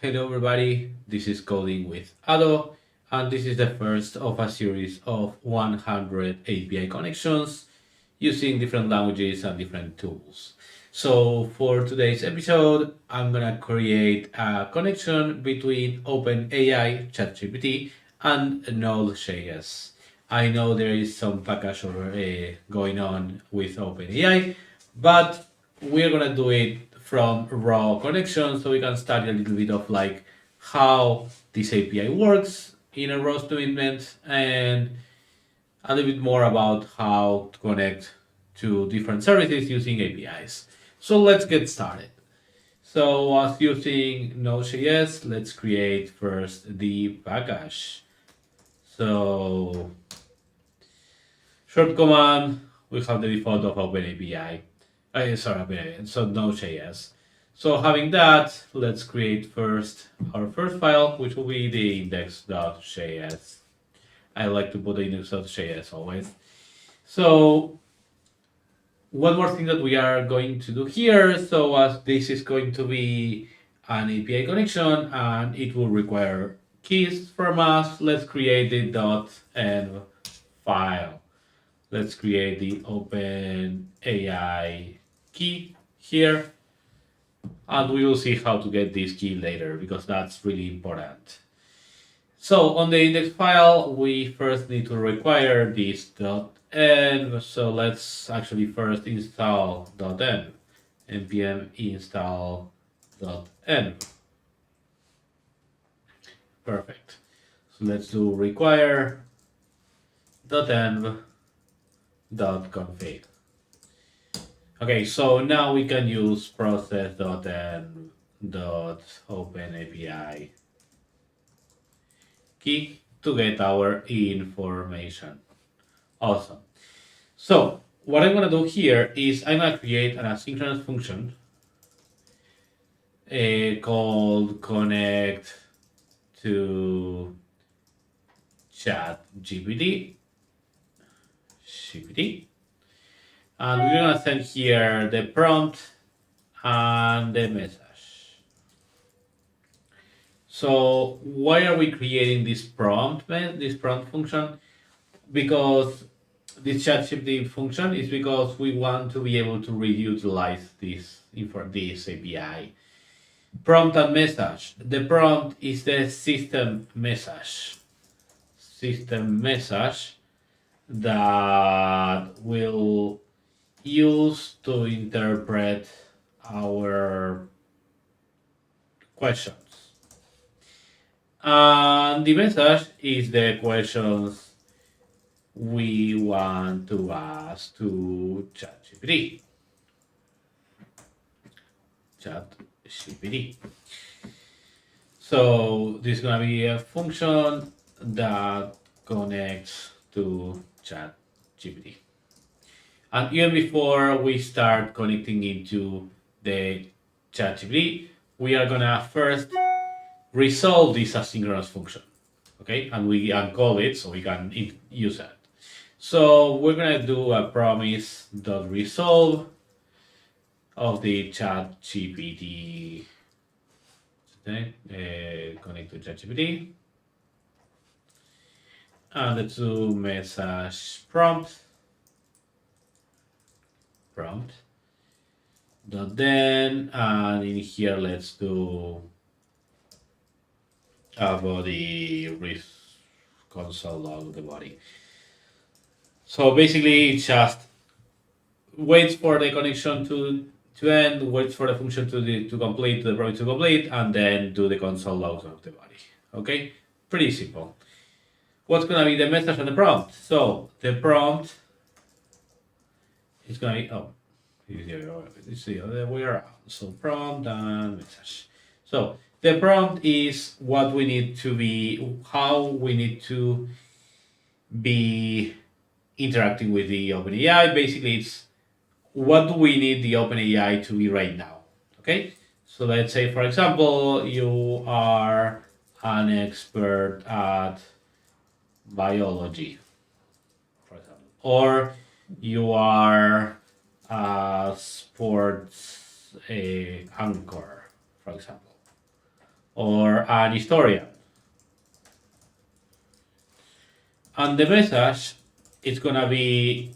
Hello everybody, this is Coding with Ado, and this is the first of a series of 100 API connections using different languages and different tools. So for today's episode, I'm gonna create a connection between OpenAI, ChatGPT, and Node.js. I know there is some package going on with OpenAI, but we're gonna do it from raw connection so we can study a little bit of like how this API works in a raw statement and a little bit more about how to connect to different services using APIs. So let's get started. So as using Node.js, let's create first the package. So short command, we have the default of OpenAPI. OpenAPI, so Node.js. So having that, let's create first our first file, which will be the index.js. I like to put the index.js always. So one more thing that we are going to do here, so as this is going to be an API connection and it will require keys from us, let's create the .env file. Let's create the OpenAI key here, and we will see how to get this key later because that's really important. So on the index file, we first need to require this .env. So let's actually first install .env, npm install .env. Perfect. So let's do require .env .config. Okay, so now we can use process.env.openapi key to get our information. Awesome. So what I'm gonna do here is I'm gonna create an asynchronous function called connect to chatgpt. And we're gonna send here the prompt and the message. So why are we creating this prompt function? Because this ChatGPT function is because we want to be able to reutilize this API. Prompt and message. The prompt is the system message. System message that will use to interpret our questions. And the message is the questions we want to ask to ChatGPT. So this is gonna be a function that connects to ChatGPT. And even before we start connecting into the ChatGPT, we are gonna first resolve this asynchronous function, okay? And we uncall it so we can use it. So we're gonna do a promise.resolve of the ChatGPT. Connect to ChatGPT. And let's do message prompt. Then and in here let's do a body console log the body. So basically it just waits for the connection to end, waits for the function to complete, the project to complete, and then do the console log of the body. Okay, pretty simple. What's gonna be the message and the prompt? So the prompt is gonna be it's the other way around. So prompt and message. So the prompt is what we need to be, how we need to be interacting with the OpenAI. Basically, it's what do we need the OpenAI to be right now. Okay, so let's say, for example, you are an expert at biology, for example, or you are a sports anchor, for example, or an historian. And the message is gonna be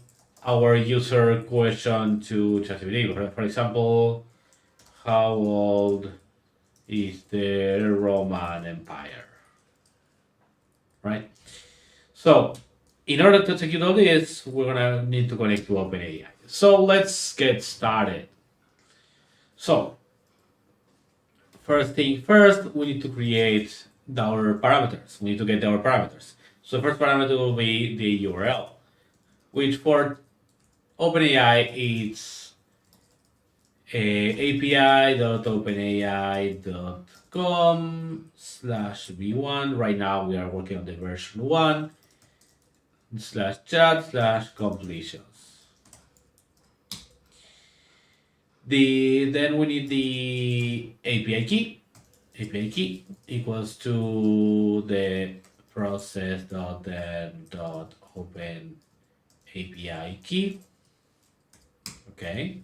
our user question to ChatGPT. For example, how old is the Roman Empire? Right? So, in order to execute all this, we're gonna need to connect to OpenAI. So let's get started. So, first thing first, we need to create our parameters. We need to get our parameters. So the first parameter will be the URL, which for OpenAI it's api.openai.com/v1. Right now we are working on the version 1 /chat/completions. Then we need the API key. API key equals to the process.then.open API key. Okay.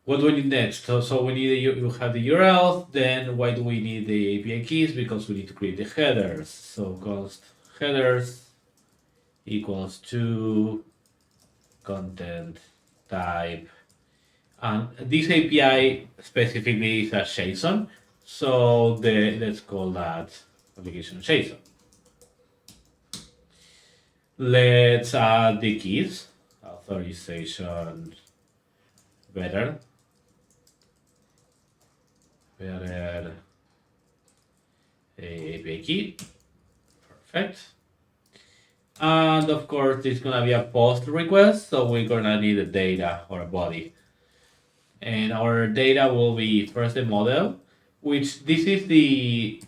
What do we need next? So we need you have the URL. Then why do we need the API keys? Because we need to create the headers. So const headers equals to content type, and this API specifically is a JSON. So let's call that application JSON. Let's add the keys. Authorization better API key. Perfect. And of course, it's gonna be a post request, so we're gonna need a data or a body. And our data will be first the model, which this is the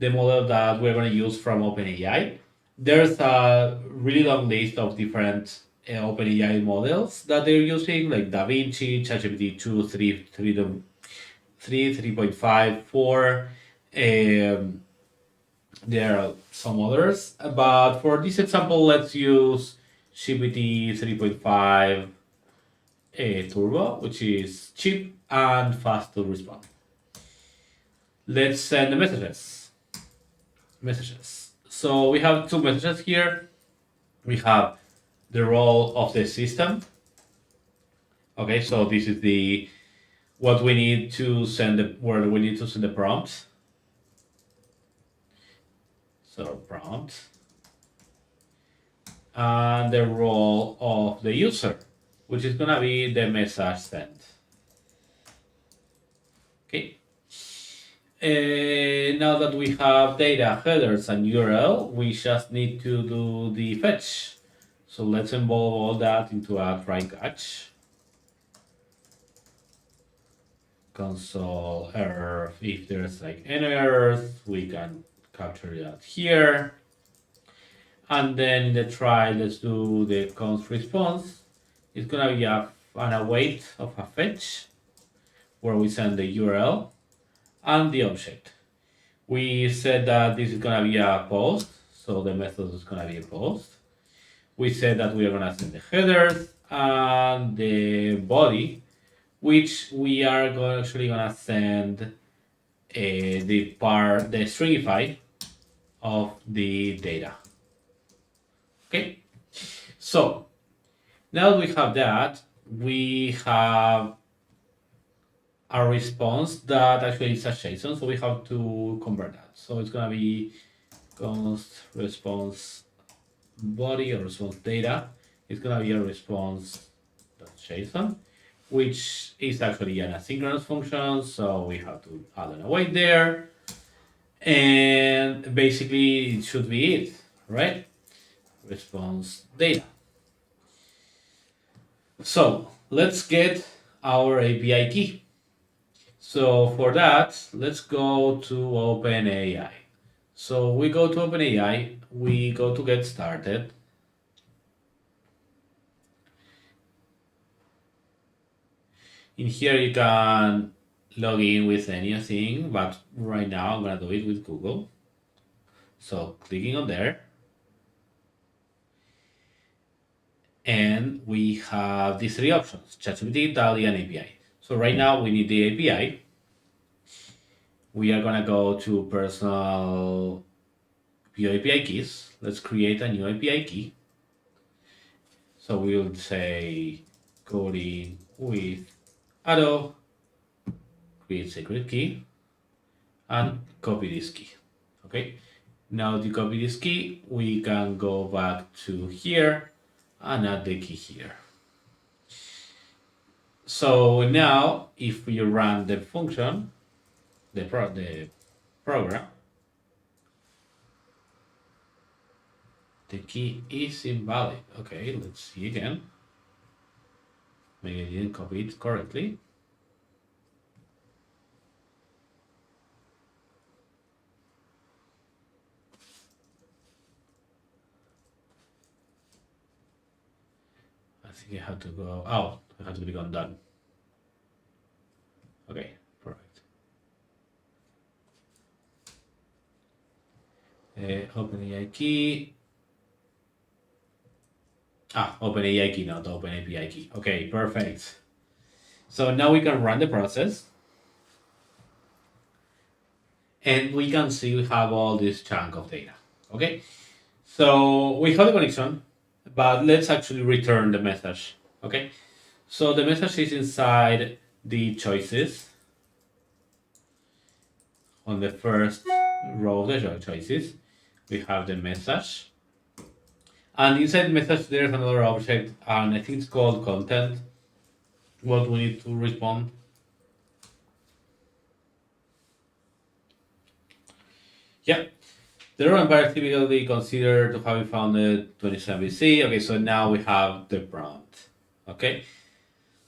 model that we're gonna use from OpenAI. There's a really long list of different OpenAI models that they're using, like DaVinci, ChatGPT 2, 3, 3.5, 4. There are some others, but for this example, let's use GPT 3.5 Turbo, which is cheap and fast to respond. Let's send the messages. So we have two messages here. We have the role of the system. Okay, so this is the what we need to send where we need to send the prompts. So prompt and the role of the user, which is gonna be the message sent. Okay. Now that we have data, headers, and URL, we just need to do the fetch. So let's involve all that into a try catch. Console error. If there's like any errors, we can capture that here. And then in the try, let's do the const response. It's gonna be an await of a fetch where we send the URL and the object. We said that this is gonna be a post, so the method is gonna be a post. We said that we are gonna send the headers and the body, which we are actually gonna send the stringify of the data. Okay, so now that we have that, we have a response that actually is a JSON, so we have to convert that. So it's gonna be const response body or response data. It's gonna be a response.json, which is actually an asynchronous function, so we have to add an await there. And basically it should be it, right? Response data. So let's get our API key. So for that, let's go to OpenAI. So we go to OpenAI, we go to get started. In here you can log in with anything, but right now I'm gonna do it with Google. So clicking on there. And we have these three options, ChatGPT, DALL-E, and API. So right now we need the API. we are gonna go to personal view API keys. Let's create a new API key. So we will say coding with Ado, create secret key, and copy this key. Okay. Now to copy this key, we can go back to here and add the key here. So now if we run the function, the program, the key is invalid. Okay, let's see again. Maybe I didn't copy it correctly. I think I have to go, oh, I have to click on done. Okay, perfect. OpenAI key. OpenAI key, not OpenAPI key. Okay, perfect. So now we can run the process. And we can see we have all this chunk of data. Okay, so we have the connection, but let's actually return the message. Okay, so the message is inside the choices on the first row of the choices. We have the message, and inside the message there's another object, and I think it's called content. What we need to respond. Yeah. The run bar typically considered to have been founded 27 BC. Okay, so now we have the prompt. Okay,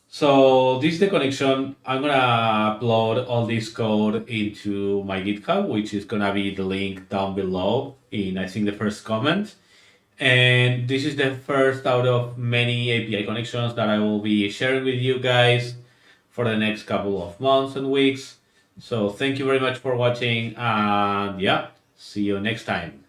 so this is the connection. I'm gonna upload all this code into my GitHub, which is gonna be the link down below in, I think, the first comment. And this is the first out of many API connections that I will be sharing with you guys for the next couple of months and weeks. So thank you very much for watching, and yeah, see you next time.